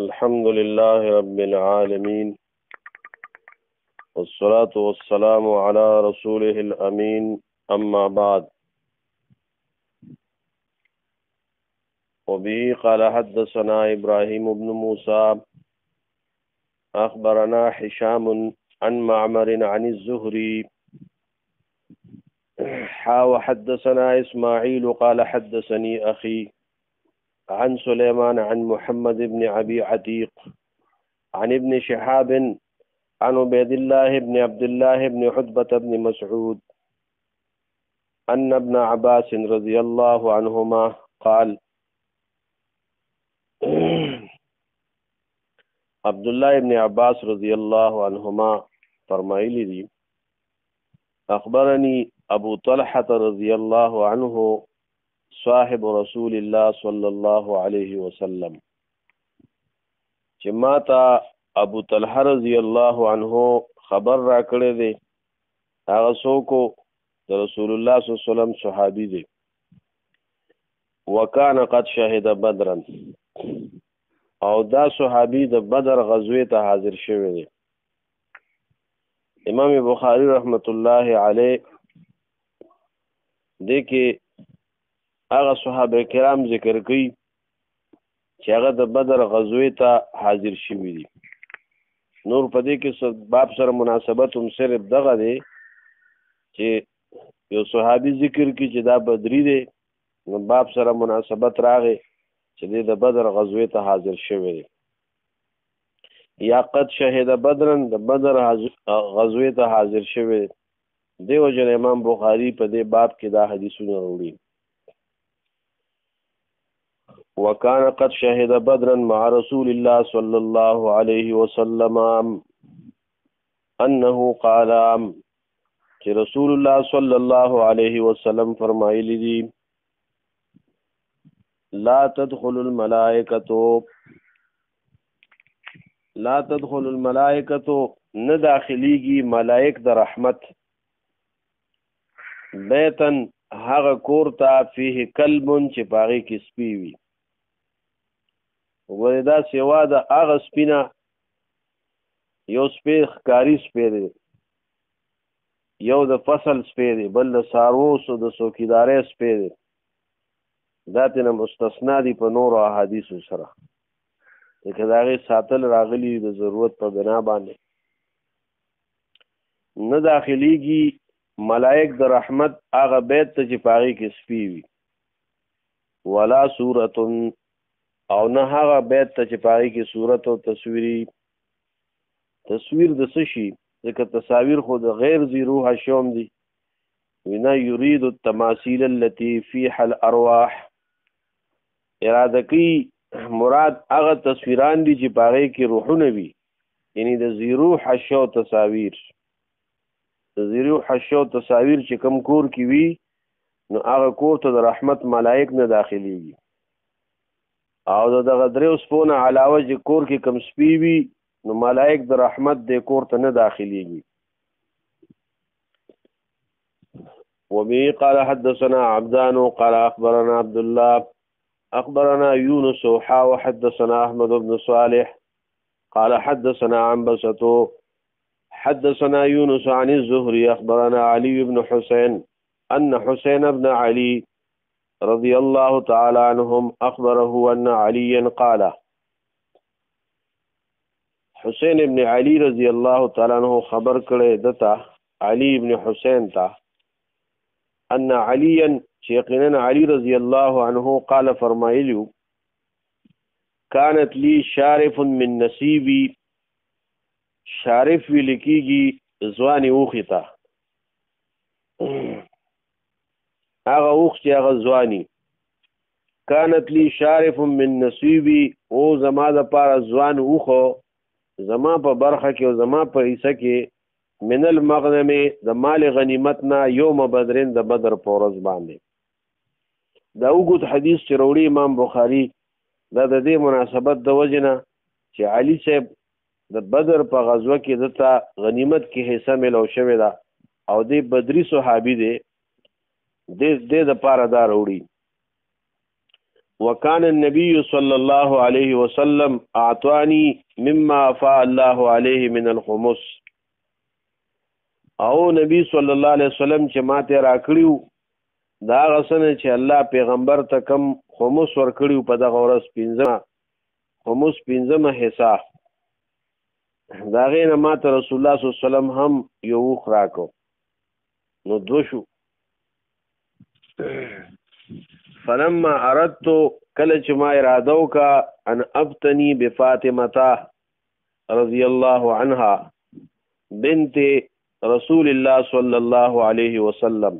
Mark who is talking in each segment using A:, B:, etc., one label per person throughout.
A: الحمد لله رب العالمين والصلاة والسلام على رسوله الأمين أما بعد وبه قال حدثنا إبراهيم بن موسى أخبرنا هشام عن معمر عن الزهري وحدثنا إسماعيل قال حدثني أخي عن سليمان عن محمد بن أبي عتيق عن ابن شهاب عن عبيد الله بن عبد الله بن عتبة بن مسعود أن ابن عباس رضي الله عنهما قال عبد الله بن عباس رضي الله عنهما فرمائلی دی أخبرني أبو طلحة رضي الله عنه صاحب رسول الله صلى الله عليه وسلم چې ما ته ابو طلحه رضی الله عنه خبر را کړی دی هغه څوک د رسول الله صلی الله علیه وسلم صحابي دی وکانه قد شهد بدرا او دا صحابي د بدر غزوه ته حاضر شوی دی امام بخاری رحمت الله علیه دی کې هغه صحابه کرام ذکر کوي چې هغه د بدر غزوه ته حاضر شوي دي نور په دې کې باب سره مناسبت هم صرف دغه دی چې یو صحابي ذکر کوي چې دا بدري دی نو باب سره مناسبت راغی چې د بدر غزوه ته حاضر شوی دی یا قد شهد بدرن د بدر غزوه ته حاضر شوی دی وجه امام بخاری په دې باب کې دا حدیثونه وروړي وكان قد شهد بدرا مع رسول الله صلى الله عليه وسلم انه قال کہ رسول الله صلى الله عليه وسلم فرمایلی دی لا تدخل الملائکه نه داخليږي ملائک د رحمت بیتن هغه کور ته فيه کلب چې پاغي کې سپي وي وردا سیوا د هغه سپینه یو سپی ښکاری سپی دی یو د فصل سپی دی بل د ساروس او د څوکیدارۍ سپی دی دا تینا مستثنا دی په نور احادیثو سره لکه د هغې ساتل راغلي د ضرورت په بنا باندې نه داخلیږي ملائک د رحمت هغه بیت ته چې په هغې کې سپي وي ولا صورتن او نه هغه بیت ته چې په هغې کې صورت او تصویر د څه شي ځکه تصاویر خو د غیر ذی روح شوم دي وینا یرید التماثیل التي فيها الارواح اراده کوي مراد هغه تصویران دي چې په هغې کې روحونه وي یعنی د ذی روح شو تصاویر د ذی روح شو تصاویر چې کم کور کې وي نو هغه کور ته د رحمت ملائک نه داخليږي او دغه دریو سپونه علاوه چې کور کې کم سپي وي نو ملائک د رحمت د کور ته نه داخليږي وبه قال حدثنا عبدان قال اخبرنا عبد الله اخبرنا يونس وحدثنا احمد بن صالح قال حدثنا عنبسة حدثنا يونس عن الزهري اخبرنا علي بن حسين ان حسين بن علي رضي الله تعالى عنهم اخبره ان عليا قال حسين بن علي رضي الله تعالى عنه خبر کړي دتا علي بن حسين تا ان عليا يقينا علي رضي الله عنه قال فرمایلیو كانت لي شارف من نصيبي شارف ولیکيږي ځواني اوخته هغه اوخ چې هغه ځواني كانت لي شارف من نصيبي او زما د پاره ځوان اوخو زما په برخه کې او زما په حصہ کې من المغنم د مال غنیمتنا یوم بدرین د بدر پورز باندې دا وګت حدیث چې وروړي امام بخاری دا د دې مناسبت د وجنه چې علي صاحب د بدر په غزوه کې دته غنیمت کې حصہ ملو شوی دا او د بدري صحابي دی د پاره دا وروړي وكان النبي صلى الله عليه وسلم اعطاني مما افاء الله عليه من الخمس. او نبی صلی الله علیه وسلم چې ماته راکړیو دا غسنه چې الله پیغمبر ته کم خمس ورکړیو په دغه ورځ 15 خمس 15 حصہ دا غینه ماته رسول الله صلی الله علیه وسلم هم یو خراکو نو دو شو. فلما اردت کله چې ما اراده وکړه ان ابتني بفاطمه رضی الله عنها بنت رسول الله صلی الله علیه وسلم،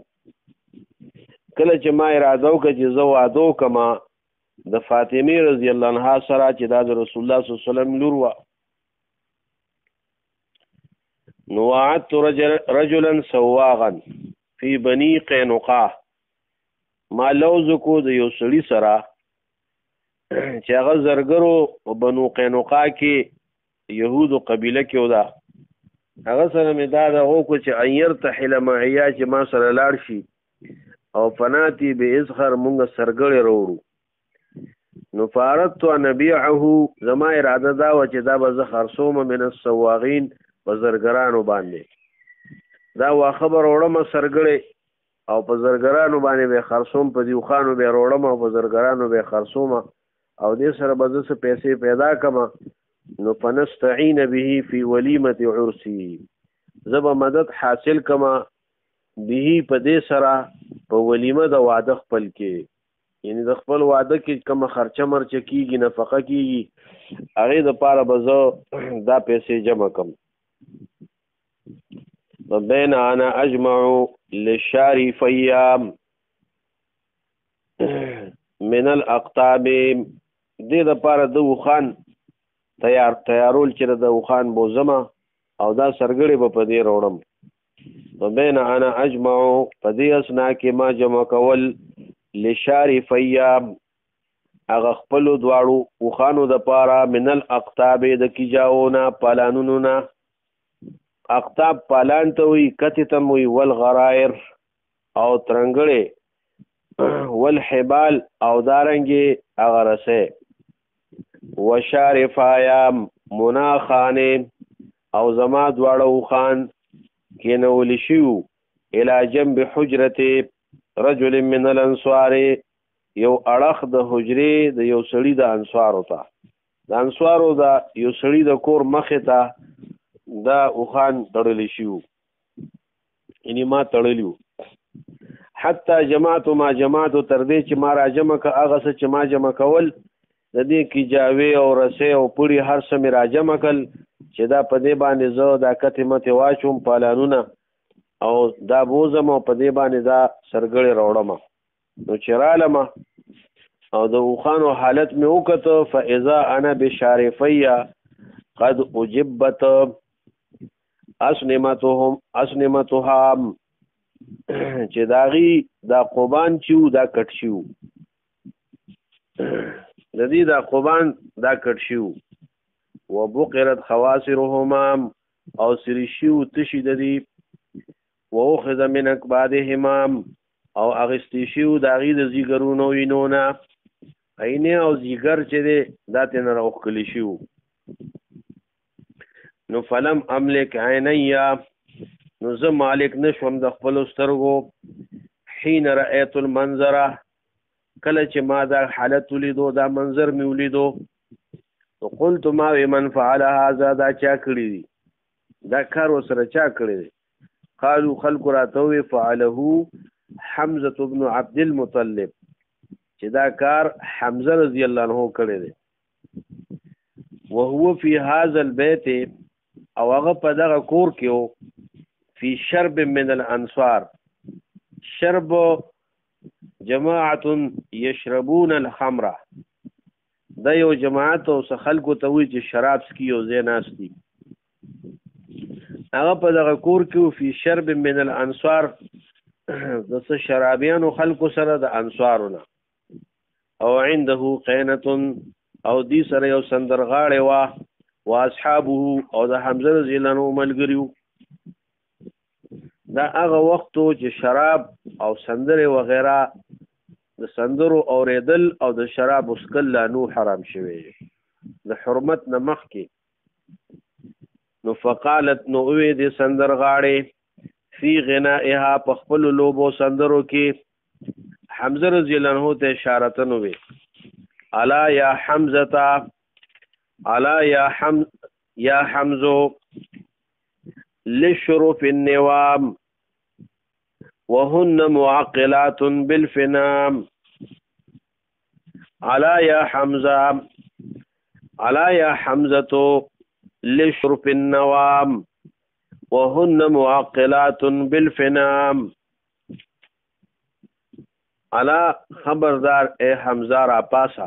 A: کله چې ما اراده وکړه چې زه واده وکړم د فاطمه رضی الله عنها سره چې دا د رسول الله صلی الله علیه وسلم لور وه، نو وعدت رجلا سواغا فی بنی قینقاع، ما لوز کو د یو سړي سره چې هغه زرګرو بنو قینقاع کې یهودو قبیله کې ودا، هغه سره مې دا دغه کو چې ان يرتحل معیا چې ما سره لاړ شي او فناتی به ازخر مونږ سرګړې وروړو. نو فارت ان ابيعه، زما اراده دا و چې دا به زه خرڅوم من السواغین په زرګرانو باندې، دا وا خبر وړم سرګړې او په زرګرانو باندې به خرڅوم، په دیوخانو به وروړم او په زرګرانو به خرڅوم او دې سره به زه پیسې پیدا کړم. نو فنستعين به في وليمه عرسي، زه به مدد حاصل کړم به په دې سره په ولیمه د واده خپل کې، یعنی د خپل واده کې کوم خرچه مرچه کیږي نفقه کیږي هغه د پاره به زه دا پیسې جمع کړم. وبين انا اجمع للشاري فيام من الاقطاب، دې د پاره د وخان تیارول چې د وخان بوزما او دا سرګړې به په دې وروړم. وبين انا اجمع په دې اسنا کې ما جمع کول لشاري فيام هغه خپل دواړو وخانو د پاره من الاقطاب د کیجاونا پالانونو نه، اقطاب پالان ته وي، کتی تم وي، والغرائر او ترنګړې، والحبال او دارنګې هغه رسې، وشارفایا مناخانې او زما دواړه وخان کېنول شیو الى جنب حجرة رجل من الانصار، یو اړخ د حجرې د یو سړي د انصارو ته، د انصارو د یو سړي د کور مخې ته دا اوخان تړلی شیو، یعنی ما تړلیو. حتی جماعتو ما جماعتو تر دې چې ما را جمع که هغه څه چې ما جمع کول د دې کې جاوې او رسې او پوړي هر څه مې را جمع کړل چې دا په دې باندې زه دا کتې متې واچوم پالانونه او دا بوزم او په دې باندې دا سرګړې راوړم. نو چې رالم او د اوخانو حالت مې وکړه فاذا انا بشارفیه قد اجبت اسنمتها، چې داغي دا قبان چیو دا کټ شیو، د دې دا قبان دا کټ شیو، وبقرت خواصرهما او سریشیو تشی د دې، واخذ من اکبادهما او اغستیشیو داغي د زیګرونو وینونه، عینه او زیګر چې دی دا تن راوخلی شیو. نو فلم املک عینیا، نو زه مالک نشوم د خپل سترګو، حين رأيت المنظر، کله چې ما دا حالت ولیدو دا منظر می ولیدو، نو قلت ما من فعل هذا، دا چا کړی دی دا کار وسره چا کړی دی؟ قالوا خلق راتوي فعله حمزه بن عبد المطلب، چې دا کار حمزه رضی الله عنه کړی دی، وهو في هذا البيت او هغه په دغه کور کې فی شرب من الانصار، شرب جماعت یشربون الخمر، دا یو جماعت او خلکو ته وی چې شراب سکي او زیناستی، هغه په دغه کور کې فی شرب من الانصار د شرابیانو خلکو سره د انصارونه، او عنده قینه او دی سره یو سندرغاړی وا، واصحابه او د حمزه رضی الله عنه ملګریو. دا هغه وختو چې شراب او سندره وغیرہ د سندرو اوریدل او د شراب اسکل لا نو حرام شوی د حرمت نه مخکې نو فقالت نو وی د سندر غاړې فی غنائها په خپل لوبو سندرو کې حمزه رضی الله عنه ته اشاره نوې الا یا حمزه الا یا حمزو لشرف النوام وهن معقلات بالفنام الا یا حمزه لشرف النوام وهن معقلات بالفنام الا خبردار اے حمزه را پاسا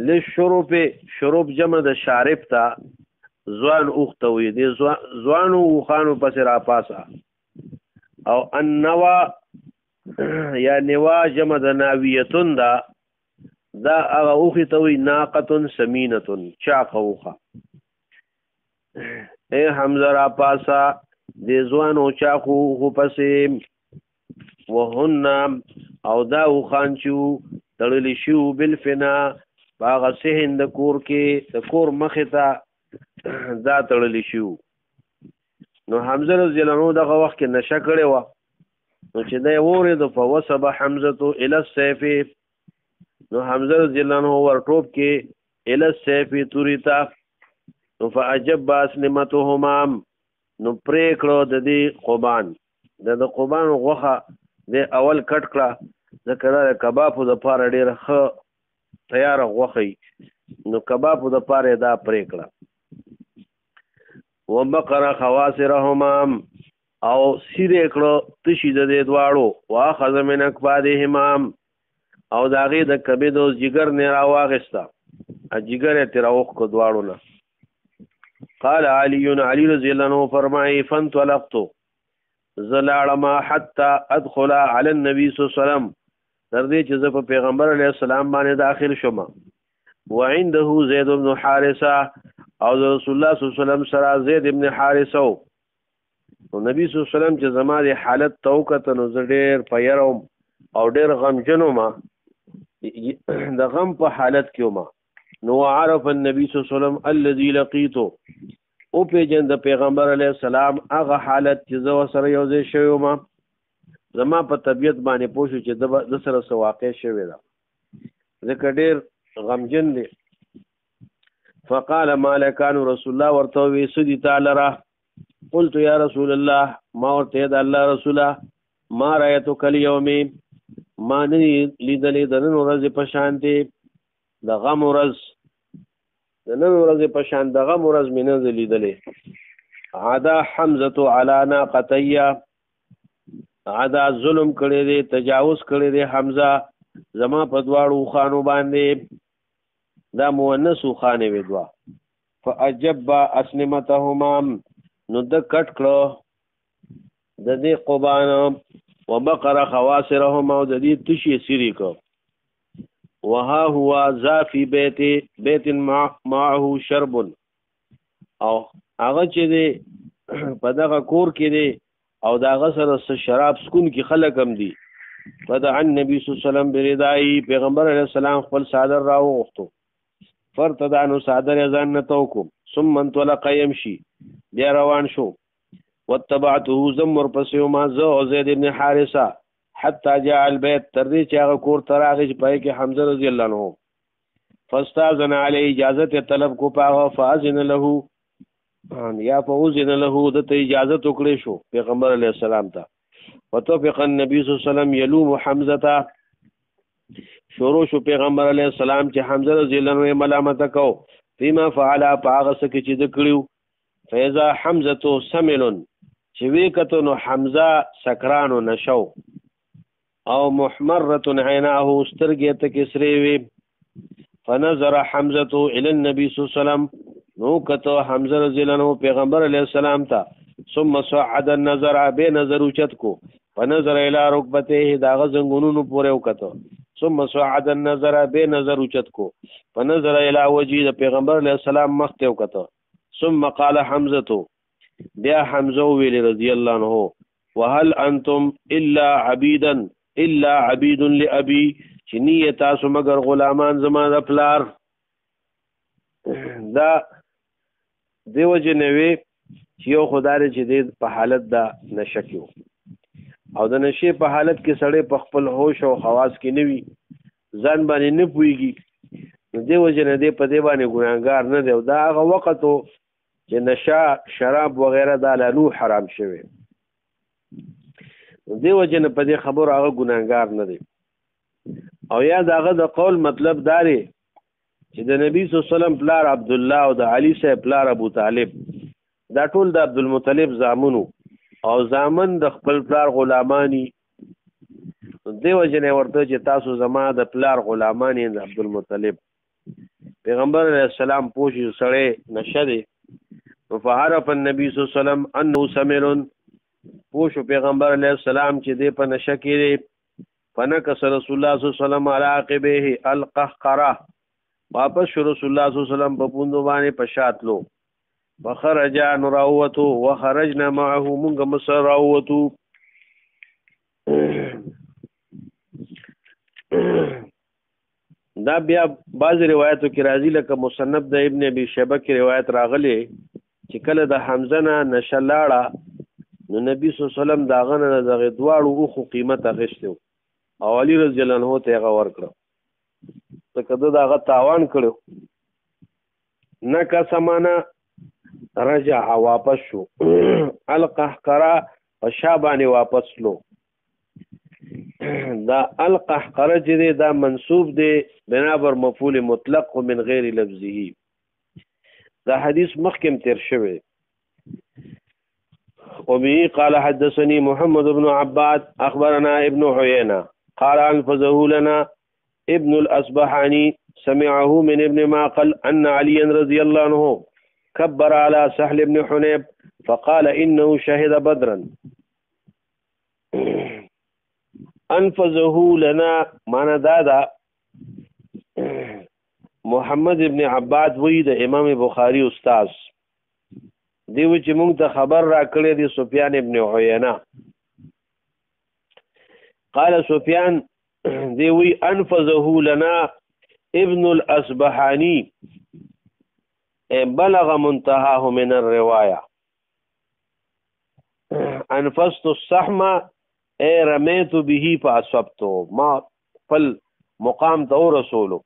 A: لشرف شرب جمع د شارب تا ځوان اوختوي دي ځوانو وخانو پس را پاسا او النوا یا نوا جمع د ناویتون دا هغه اوختوي ناقه سمینه چاقه وخه اے حمزه را پاسا د ځوانو چاقو خو پسې وهن او دا وخان چو تړلی شو بالفنا باغ سهند کور کې د کور مخه ته دا تړلی شو نو حمزه رضی الله عنه دغه وخت کې نشه کړې و نو چې دا وره د فوسب حمزه الى السيف نو حمزه رضی الله عنه ورټوب کې الى السيف توریتا نو فعجب اسلمتهما نو پرې کړو د دې قبان د قبان غوخه د اول کټ کړه ځکه دا کبابو د پاره ډېر ښه تیار غوخی نو کبابو د پاره دا پرې کړه وبقره خواصرهما او سیره کړه تشي د دې دواړو واخذ من اکبادهما او داغه د کبد او جګر نه راواغستا جګر تیر اوخ کو دواړو نه قال علی رضی الله عنه فرمای فانطلقت زلالما حتى ادخل على النبي صلى الله عليه وسلم تر دې چې په پیغمبر علیه السلام باندې داخل شوم وعنده زید بن حارثه او رسول الله صلی الله علیه وسلم سره زید بن حارثه او نبی صلی الله علیه وسلم چې زما د حالت توکت نو ډېر پیروم او ډېر غمجنو ما د غم په حالت کې ما نو عرف النبي صلی الله علیه وسلم الذي لقيته او پیجن د پیغمبر علیه السلام هغه حالت چې زو سره یو ځای شوی ما زما په طبیعت باندې پوښو چې د سره څه واقع شوی دا ځکه ډېر غمجن دی فقال ما لكان رسول الله ورته وی سدي تعالی را قلت يا رسول الله ما ورته د الله رسوله ما رايتك اليوم ما نه لیدلې د نن ورځې په شانتي د غم ورځ د نن ورځې په شان د غم ورځ مې نه لیدلې عدا حمزه على ناقتيا عدا ظلم کړی دی تجاوز کړی دی حمزه زما په دواړو خانو باندې دا مؤنث خانه وی دوا فاجب اسنمتهما نو د کټ کړو د دې قبان وبقر خواصرهما د دې تشي سری کو وها هو ذافي بيت معه شرب او هغه چې دی په دغه کور کې دی او داغه سره شراب سکون کې خلک هم دي فدع النبي صلی الله علیه وسلم بردای پیغمبر علیه السلام خپل صادر راوغختو فرتدانو صادر ځان نه توکو ثم انطلق يمشي بیا روان شو واتبعته زمر پسیو ما زو زید ابن حارثه حتى جاء البيت تر دې چې هغه کور ته راغی چې پای کې حمزه رضی الله عنه فاستاذن علی اجازه طلب کو پاغه فاذن له یا فوزن له د ته اجازه وکړې شو پیغمبر علیه السلام ته وتوفق النبي صلی الله علیه وسلم يلوم حمزه شروع شو پیغمبر علیه السلام چې حمزه رضی الله عنه ملامت کو فيما فعل پاغه سکه چې د کړیو فاذا حمزه سمل چې وی کته نو حمزه سکرانو نشو او محمره عیناه استرګه ته کسری وی فنظر حمزه الى النبي صلی الله علیه وسلم نو کته حمزه رضی الله عنه پیغمبر علیه السلام ته ثم صعد النظر به نظر اوچت کو فنظر الى ركبته داغه زنګونو پورې وکته ثم صعد النظر به نظر اوچت کو فنظر الى وجه پیغمبر علیه السلام مخ ته وکته ثم قال حمزه بیا حمزه ویل رضی الله عنه وهل انتم الا عبيدا الا عبید لابي چې نه تاسو مگر غلامان زما د پلار. دا دیو جنوي چې یو خدای چې د په حالت دا نشه کې او د نشې په حالت کې سړی په خپل هوش او حواس کې نه وي، ځان باندې نه پوهېږي، نو دیو جن دی په دې باندې ګناهګار نه دی. او دا هغه وخت و چې نشه شراب وغیره دا لالو حرام شوی، دیو جن په دې خبر هغه ګناهګار نه دی. او یا داغه د قول مطلب داري چې د نبی صلی الله علیه وسلم پلار عبد الله او د علي صاحب پلار ابو طالب دا ټول د عبد المطلب زامنو او زامن د خپل پلار غلامانی، دیو جن ورته چې تاسو زما د پلار غلامانی د عبد المطلب. پیغمبر علیه السلام پوښي سړی نشه دی، فعرف النبي صلی الله علیه وسلم انه سمر، پوښو پیغمبر علیه السلام چې دی په نشه کې دی. فنکس رسول الله صلی الله علیه وسلم علی عقبه القهقره، واپس شو رسول الله صلی الله علیه وسلم په پوندو باندې پشاتلو. فخرج نراوته وخرجنا معه، مونږ مسر راوتو. دا بیا بعض روایتو کې راځي لکه مصنف د ابن ابي شيبه کې روایت راغلی چې کله د حمزه نه نشه لاړه نو نبی صلی الله علیه وسلم داغه نه دغه دواړو اوخو قیمت اخیستو او علي رضی الله عنه ته هغه ورکړو. ته کده داغه تاوان کړو نه کا سمانه رجع واپس شو القهقره شابانه واپس لو. دا القهقره چې دا منصوب دی بنا بر مفعول مطلق من غیر لفظه. دا حدیث مخکم تیر شوی. وبه قال حدثني محمد بن عباد اخبرنا ابن عيينة قال انفذه لنا ابن الأصبحاني سمعه من ابن معقل ان عليا رضي الله عنه كبر على سهل بن حنيف فقال انه شهد بدرا. انفذه لنا معنی دادا محمد ابن عباد وی د امام بخاری استاد دیو چې موږ ته خبر را کړی دی سفیان ابن عیینه. قال سفیان دیوی انفذه لنا ابن الأصبحاني بلغ منتهاه من الروايه. انفذت الصحم رميت به فاصبته، ما فل مقام ته رسولو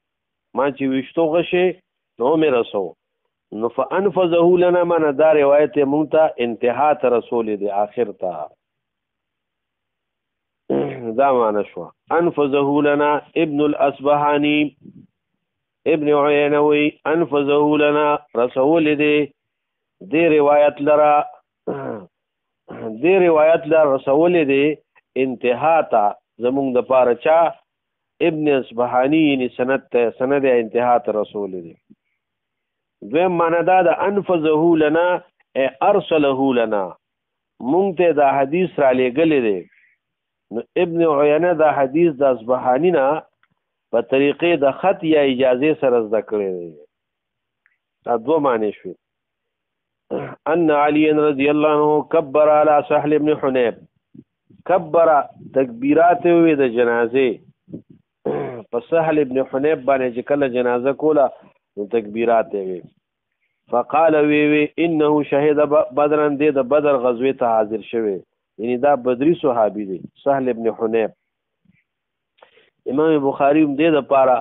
A: ما چې وشتو غشه نو مې رسو. نو فانفذه لنا من دا روایت مونږ ته انتها ته رسول دی اخر ته دا معنی شو. انفذه لنا ابن الأصبحاني ابن عيينوي انفذه لنا رسول دی روایت لرا رسول دی انتها ته زمونږ د پاره چا ابن اصبحاني یعنی سند انتها ته رسول دی. دویم معنی دا د انفذه لنا ارسله لنا مونږ ته دا حدیث را لېږلی دی. نو ابن عیینه دا حدیث د اصبحانی نه په طریقې د خط یا اجازه سره زده کړی دی. دا دوه معنی شوي. ان علي رضی الله عنه کبر علی سهل ابن حنیف، کبر تکبیرات وی د جنازه په سهل ابن حنیف باندې چې کله جنازه کوله نو تکبیرات وی. فقال وی انه شهد بدرا، دی د بدر غزوه ته حاضر شوی، یعنی دا بدری صحابي دی سهل ابن حنیف. امام بخاری هم دې د پاره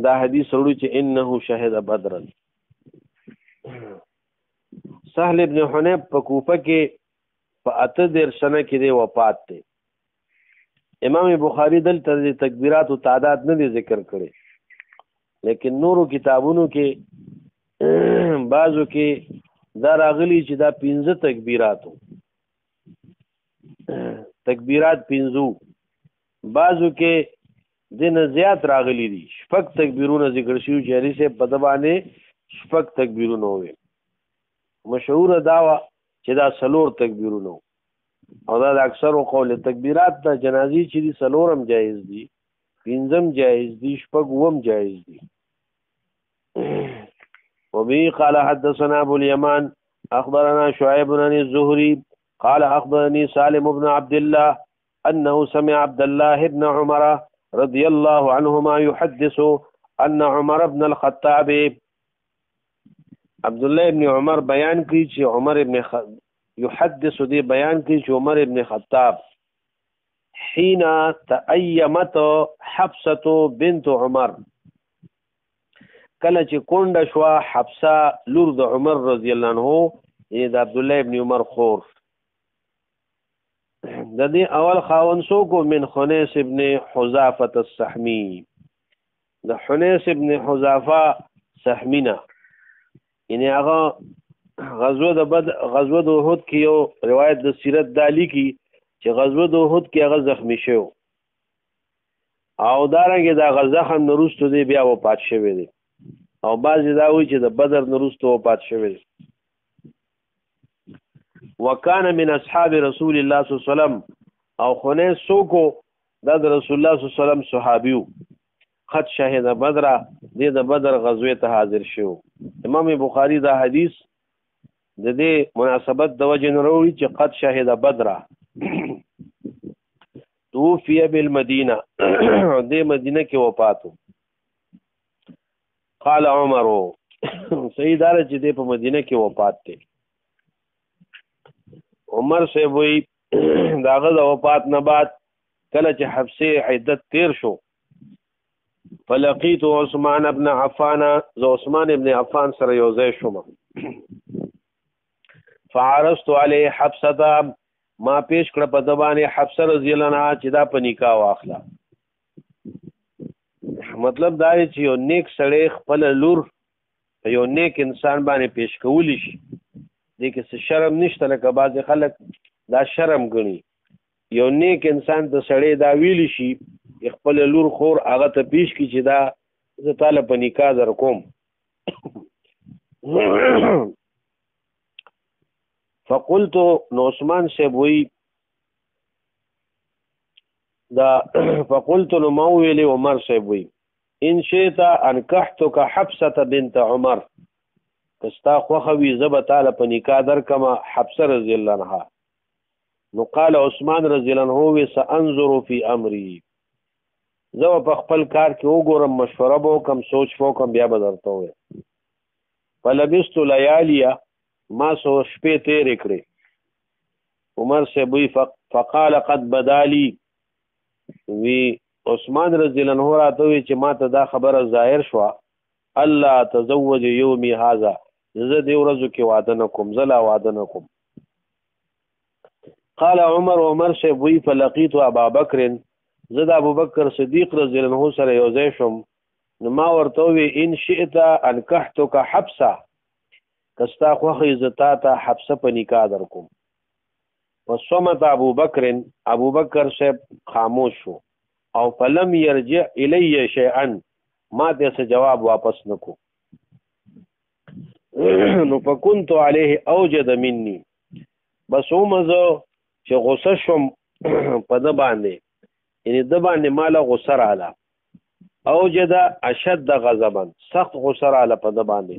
A: دا حدیث وروړي چې انه شهد بدرا. سهل ابن حنیف په کوفه کې په 18 سنه کې دی وفات دی. امام بخاری دلته د تکبیرات او تعداد نه دی ذکر کړي، لیکن نورو کتابونو کې بعضو کې دا راغلي چې دا 15 تکبیراتو تکبیرات 15، بعضو کې دنه زیات راغلي دي. شپږ تکبیرونه ذکر شوي چې علي صاحب په دبانې شپږ تکبیرونه وي. مشهور داوا چې دا سلور تکبیرونه او دا د اکثرو قول تکبیرات د جنازي چې دي سلورم جایز دي، پنځم جایز دي، شپږ وم جایز دي. وبه قال حدثنا ابو اليمان اخبرنا شعيب بن الزهري قال اخبرني سالم بن عبد الله انه سمع عبد الله بن عمر رضي الله عنهما يحدث ان عمر بن الخطاب عبد الله ابن عمر بیان کی چې عمر ابن يحدث دی بیان کی چې عمر ابن خطاب حين تأيمت حفصه بنت عمر کله چې کونډه شو حفصه لور د عمر رضی الله عنه یعنی د عبد الله ابن عمر خور د دې اول خاون سوکو من حنیس ابن حذافه السحمی د حنیس ابن حذافه سحمینا یعنی هغه غزوه د احد کې یو روایت د سیرت دالی کی چې غزوه د احد کې هغه زخمی شو او دارنګه دا غزخم نورستو دی بیا وفات شوی دی او بعضی دا وی چې د بدر نورستو وفات شوی دی وکانه من اصحاب رسول الله صلی الله علیه وسلم او خنیس سوکو دا د رسول الله صلی الله علیه وسلم صحابیو خط شهید بدر د بدر غزوه ته حاضر شو امام بخاری دا حدیث د دې مناسبت د وجه نه وروړي چې قد شهید بدر توفی بالمدینه د مدینه کې وفاتو قال عمر سیدار چې د په مدینه کې وفات دی عمر سے وی داغه د وفات نه بعد کله چې حبسه عدت تیر شو فلقيت عثمان ابن عفان ذو عثمان ابن عفان سره یو ځای شوم فعرضت عليه حبسه ما پیش کړ په دبانې حبسه رضی الله عنها چې دا په نکاح واخلا مطلب دا چې یو نیک سړی خپل لور یو نیک انسان باندې پیش کولی شي دې کې څه شرم نشته لکه بعض خلک دا شرم ګڼي یو نیک انسان د سړی دا ویلی شي خپل لور خور هغه ته پیش کی چې دا زه تعالی په نکاح در کوم فقلت نو عثمان صاحب وی دا فقلت نو مویل عمر صاحب وی ان شئت انکحتک حفصه بنت عمر کستا خوخوی زب تعالی په نکاح در کما حفصه رضی الله عنها نو قال عثمان رضی الله عنه سانظر فی امری زه په خپل کار کې وګورم مشوره به وکم سوچ وکم بیا به درته ووایم فلبست لیالیا ما څو شپې تېرې کړې عمر صاحب وی فقال قد بدا لی وی عثمان رضی الله عنه راته وی چې ما ته دا خبره ظاهر شوه الله تزوج یومی هذا زه دې ورځو کې واده نه کوم زه لا واده نه کوم قال عمر صاحب وی فلقيت ابا بکر زه د ابوبکر صدیق رضی الله عنه سره یو ځای شوم نو ما ورته وی ان شئت انکحتک حبسه کستا خوخه عزت ته حبسه په نکاح در کوم وصمت ابوبکر صاحب خاموش شو او فلم يرجع الی شیئا ما دې څه جواب واپس نکو نو فكنت عليه اوجد مني بس ومزه چې غوسه شوم په د باندې یعنی د باندې مال غوسه رااله اوجد اشد غضبا سخت غوسه رااله په د باندې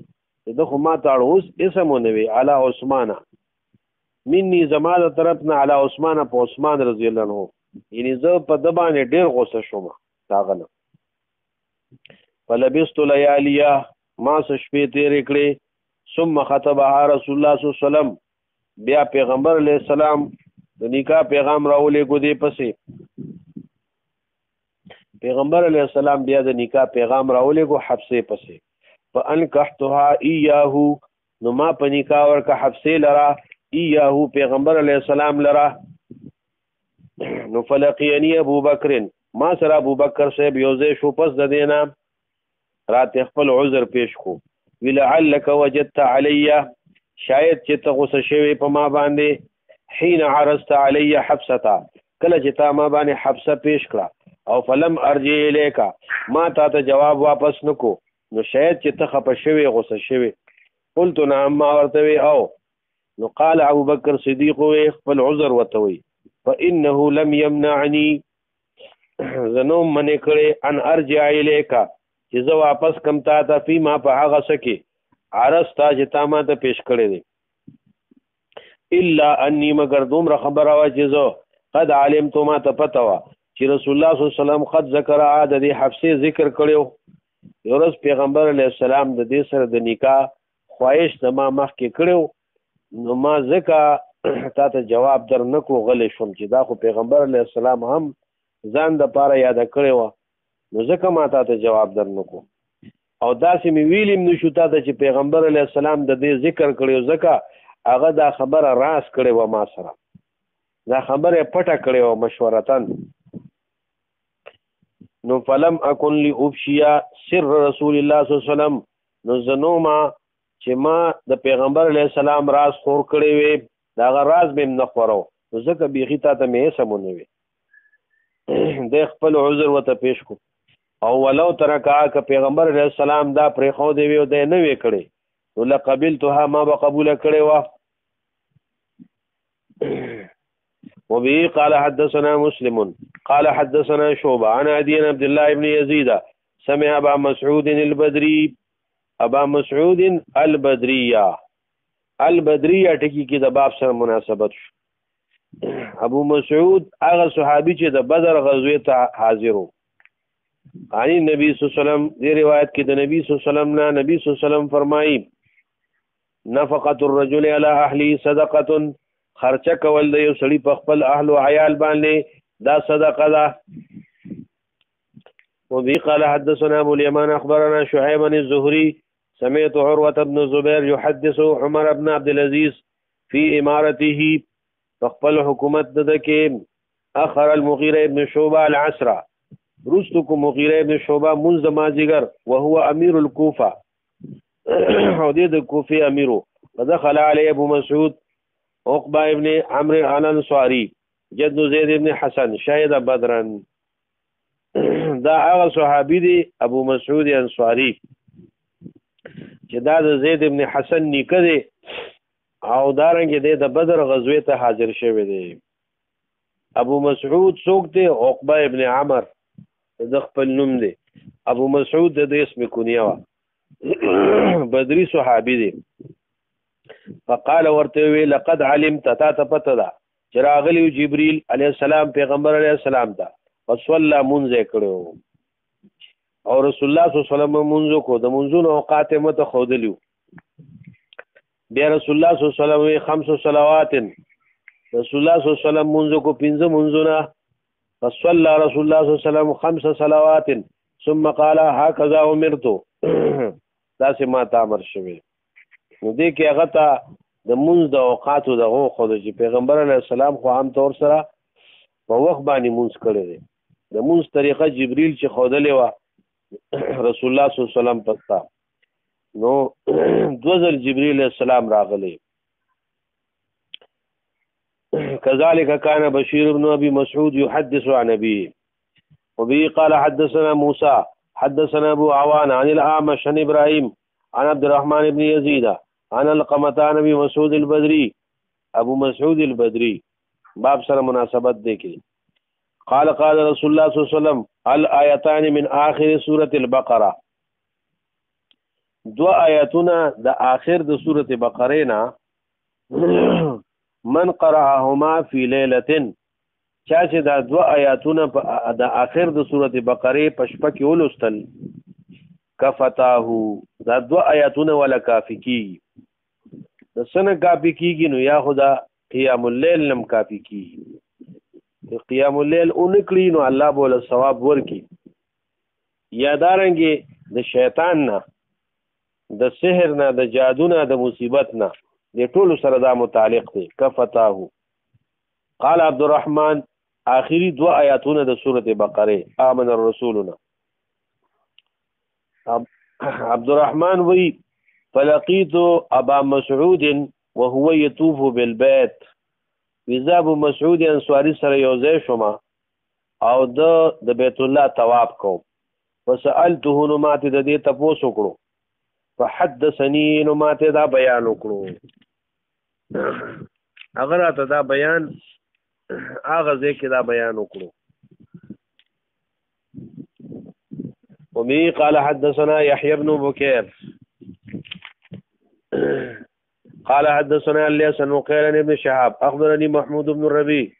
A: د خو ما ته اوس اسمونه وی علی عثمان مني زماده طرفنا علی عثمان په عثمان رضی الله عنه یعنی زه په د باندې ډیر غوسه شوم داغله فلبست لیالیا ما شپې تیرې کړې ثم خطبها رسول الله صلی الله علیه وسلم بیا پیغمبر علیہ السلام د نکاح پیغام راولې کو دی پسې پیغمبر علیہ السلام بیا د نکاح پیغام راولې کو حبسه پسې فانکحتها ایاه نو ما په نکاح ورکه حبسه لرا ایاه پیغمبر علیہ السلام لرا نو فلقینی ابو بکر ما سره ابو بکر صاحب یوځای شو پس د دینا رات خپل عذر پیش کو ولعلک وجدت علی شاید چې ته غوسه شوی په ما باندې حين عرضت علی حبسه کله چې تا ما باندې حبسه پیش کړه او فلم ارجع الیک ما تا ته جواب واپس نکو نو شاید چې ته خپه شوی غوسه شوی قلت نعم ما ورته او نو قال ابو بکر صدیق خپل عذر وتوي فانه لم يمنعني زنو من کړي ان ارجع الیک چې زه واپس کم تا ته فيما په هغه سکه عرستا چې تا ما ته پیش کړی دی الا انی مگر دومره خبره وا چې زه قد علمت ما تفتوا چې رسول الله صلی الله علیه وسلم قد ذکر عاد دې حفصه ذکر کړو یو ورځ پیغمبر علیه السلام د دې سره د نکاح خواهش د ما مخکې کړو نو ما ځکه تا ته جواب در نکو غلې شوم چې دا خو پیغمبر علیه السلام هم ځان د پاره یاد کړو نو ځکه ما تا ته جواب در نکو او داسې مې ویلم نشو تا ته چې پیغمبر علیه السلام د دې ذکر کړو ځکه هغه دا خبره راز کړې و ما سره دا خبره پټه کړې و مشورتن نو فلم اكن لافشیا سر رسول الله صلی الله علیه وسلم نو زنوما چې ما د پیغمبر علیه السلام راز خور کړی وي دا غ راز به نه خورو نو ځکه بیخي تا ته مې سمونه وي د خپل عذر وته پیش کو او ولو ترکا ک پیغمبر علیه السلام دا پرې خو دی وي د نه وی کړی نو لقبلتها ما بقبول کړی و وبه قال حدثنا مسلم قال حدثنا شعبة عن عدي بن عبد الله بن يزيد سمع أبا مسعود البدري أبا مسعود البدرية ټکی کې د باب سره مناسبت شو ابو مسعود هغه صحابي چې د بدر غزوه ته حاضر وو عن النبي صلی الله علیه وسلم دې روایت کې د نبی صلی الله علیه وسلم نه نبی صلی الله علیه وسلم فرمایي نفقة الرجل على اهله صدقه خرچه کول د یو سړي په خپل اهل او عیال باندې دا صدقه ده وبه قال حدثنا ابو اليمان اخبرنا شعيب بن الزهري سمعت عروة بن الزبير يحدث عمر بن عبد العزيز في امارته فخپل حکومت د کې اخر المغيرة بن شعبة العصر رستكم مغيرة بن شعبة منذ مازیګر وهو امير الكوفة او د کوفه اميرو فدخل عليه ابو مسعود عقبہ ابن عمرو الانصاری جد زید ابن حسن شهد بدرن دا هغه صحابي دی ابو مسعود انصاری چې دا د زید ابن حسن نیکه دی او دارنګ د بدر غزوه ته حاضر شوی دی ابو مسعود څوک دی عقبہ ابن عمر د خپل نوم دی ابو مسعود د اسم کنیه وا بدری صحابي دی فقال ورته لقد علمت تا تپتدا چراغلی جبريل عليه السلام پیغمبر عليه السلام ته وصلى منذ کړو او رسول الله صلی الله علیه وسلم منذ کو د منذونو اوقات مت خودلیو بیا رسول الله صلی الله علیه وسلم خمس صلوات رسول الله صلی الله علیه وسلم منذ کو پنځه منذونه فصلى رسول الله صلی الله علیه وسلم خمس صلوات ثم قال هكذا امرت دا سه ما تامر شوی نو دې کې هغه ته د منځ د اوقاتو دغه خو چې پیغمبر علیه السلام خو عام طور سره په وخت باندې منځ کړی دی د منځ طریقه جبريل چې خودلې و رسول الله صلی الله علیه وسلم پستا نو دوزل جبريل علیه السلام راغلی كذلك كان بشير بن ابي مسعود يحدث عن ابيه وبه قال حدثنا موسى حدثنا ابو عوان عن الاعمش عن ابراهيم عن عبد الرحمن بن يزيد عن القمتان ابي مسعود البدري ابو مسعود البدري باب سره مناسبت دی کې قال قال رسول الله صلی الله عليه وسلم الايتان من اخر سوره البقره دو آیاتونه د اخر د سوره بقره نه من قرأهما في ليله چا چې دا دو آیاتونه د اخر د سوره بقره په شپه کې ولوستل کفتاهو دا دو آیاتونه ولا کافی کیږي د سنه کافی کیږي نو یا خدا قیام الليل نم کافی کیږي قیام الليل اونکړي نو الله بوله ثواب ورکي یادارنګي د شیطان نه د سحر نه د جادو نه د مصیبت نه د ټولو سره دا متعلق دی کفتاهو قال عبد الرحمن آخری دو آیاتونه د سوره بقره آمن الرسولنا عبد الرحمن وی فلقيت ابا مسعود وهو يطوف بالبيت وذا ابو مسعود انصاری سره یوځای شوما او د بیت الله طواف کو وسالته نو ماته د دې تاسو کړو فحدثني نو ماته دا بیان وکړو اگر ته دا بیان هغه ځکه دا بیان وکړو ومي قال حدثنا يحيى بن بكير قال حدثنا الياس بن قيل بن شهاب اخبرني محمود بن الربيع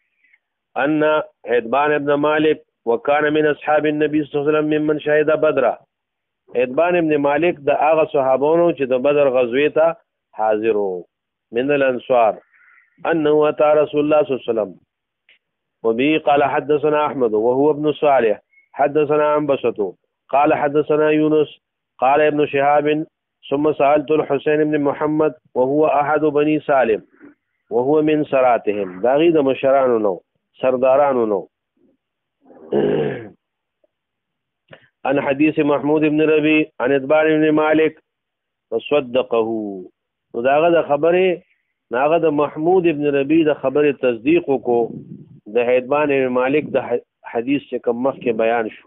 A: ان عتبان ابن مالک وكان من اصحاب النبي صلی الله علیه وسلم ممن شهد بدر. عتبان ابن مالک د هغه صحابانو چې د بدر غزوې ته حاضر وو من الانصار انه اتى رسول الله صلی الله عليه وسلم وبه قال حدثنا احمد وهو ابن صالح حدثنا عنبسة قال حدثنا يونس قال ابن شهاب ثم سألت الحسين بن محمد وهو احد بني سالم وهو من سراتهم داغي د مشرانو نو سردارانو نو عن حديث محمود بن ربيع عن عتبان بن مالك وصدقه. نو داغه د خبره ناغه د محمود ابن ربيع د خبره تصدیق کو د عتبان بن مالک د حدیث چې کوم مخکې بیان شو.